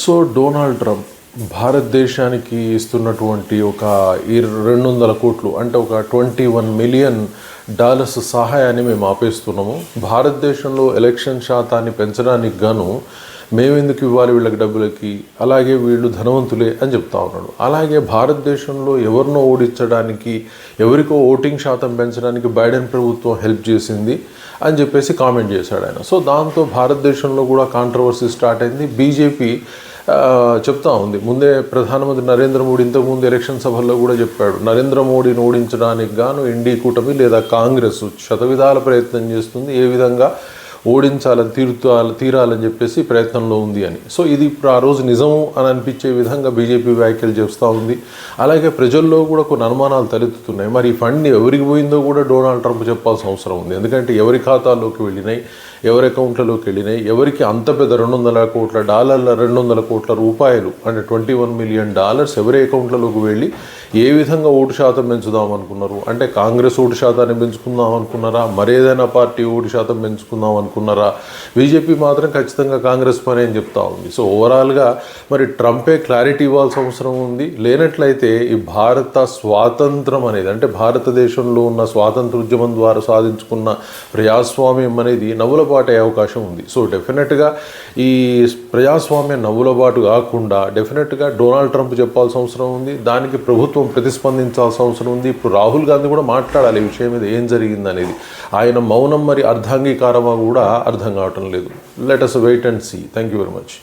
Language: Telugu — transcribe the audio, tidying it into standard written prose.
సో డొనాల్డ్ ట్రంప్ భారతదేశానికి ఇస్తున్నటువంటి ఒక 200 కోట్లు అంటే ఒక $21 మిలియన్ సహాయాన్ని మేము ఆపేస్తున్నాము. భారతదేశంలో ఎలక్షన్ శాతాన్ని పెంచడానికి గాను మేమెందుకు ఇవ్వాలి వీళ్ళకి డబ్బులకి, అలాగే వీళ్ళు ధనవంతులే అని చెప్తా ఉన్నాడు. అలాగే భారతదేశంలో ఎవరినో ఓడించడానికి, ఎవరికో ఓటింగ్ శాతం పెంచడానికి బైడెన్ ప్రభుత్వం హెల్ప్ చేసింది అని చెప్పేసి కామెంట్ చేశాడు ఆయన. సో దాంతో భారతదేశంలో కూడా కాంట్రవర్సీ స్టార్ట్ అయింది. బీజేపీ చెప్తా ఉంది. ముందే ప్రధానమంత్రి నరేంద్ర మోడీ ఇంతకుముందు ఎలక్షన్ సభల్లో కూడా చెప్పాడు, నరేంద్ర మోడీని ఓడించడానికి గాను ఎన్డీ కూటమి లేదా కాంగ్రెస్ శతవిధాల ప్రయత్నం చేస్తుంది, ఏ విధంగా ఓడించాలని తీరాలని చెప్పేసి ప్రయత్నంలో ఉంది అని. సో ఇది ఇప్పుడు ఆ రోజు నిజము అని అనిపించే విధంగా బీజేపీ వ్యాఖ్యలు చేస్తూ ఉంది. అలాగే ప్రజల్లో కూడా కొన్ని అనుమానాలు తలెత్తుతున్నాయి. మరి ఈ ఫండ్ ఎవరికి పోయిందో కూడా డొనాల్డ్ ట్రంప్ చెప్పాల్సిన అవసరం ఉంది. ఎందుకంటే ఎవరి ఖాతాల్లోకి వెళ్ళినాయి, ఎవరి అకౌంట్లలోకి వెళ్ళినాయి, ఎవరికి అంత పెద్ద $200 కోట్ల $200 కోట్ల రూపాయలు అంటే $21 మిలియన్ ఎవరి అకౌంట్లలోకి వెళ్ళి ఏ విధంగా ఓటు శాతం పెంచుదాం అనుకున్నారు? అంటే కాంగ్రెస్ ఓటు శాతాన్ని పెంచుకుందాం అనుకున్నారా, మరేదైనా పార్టీ ఓటు శాతం పెంచుకుందాం అనుకున్నారా? బీజేపీ మాత్రం ఖచ్చితంగా కాంగ్రెస్ పని అని చెప్తా ఉంది. సో ఓవరాల్గా మరి ట్రంపే క్లారిటీ ఇవ్వాల్సిన అవసరం ఉంది. లేనట్లయితే ఈ భారత స్వాతంత్రం అనేది, అంటే భారతదేశంలో ఉన్న స్వాతంత్ర ఉద్యమం ద్వారా సాధించుకున్న ప్రజాస్వామ్యం అనేది నవ్వులబాటు అయ్యే అవకాశం ఉంది. సో డెఫినెట్గా ఈ ప్రజాస్వామ్యం నవ్వులబాటు కాకుండా డెఫినెట్గా డొనాల్డ్ ట్రంప్ చెప్పాల్సిన అవసరం ఉంది. దానికి ప్రభుత్వం ప్రతిస్పందించాల్సిన అవసరం ఉంది. ఇప్పుడు రాహుల్ గాంధీ కూడా మాట్లాడాలి ఈ విషయం మీద ఏం జరిగింది అనేది. ఆయన మౌనం మరి అర్ధాంగీకారమా కూడా అర్థం కావటం లేదు. Let us wait and see. Thank you very much.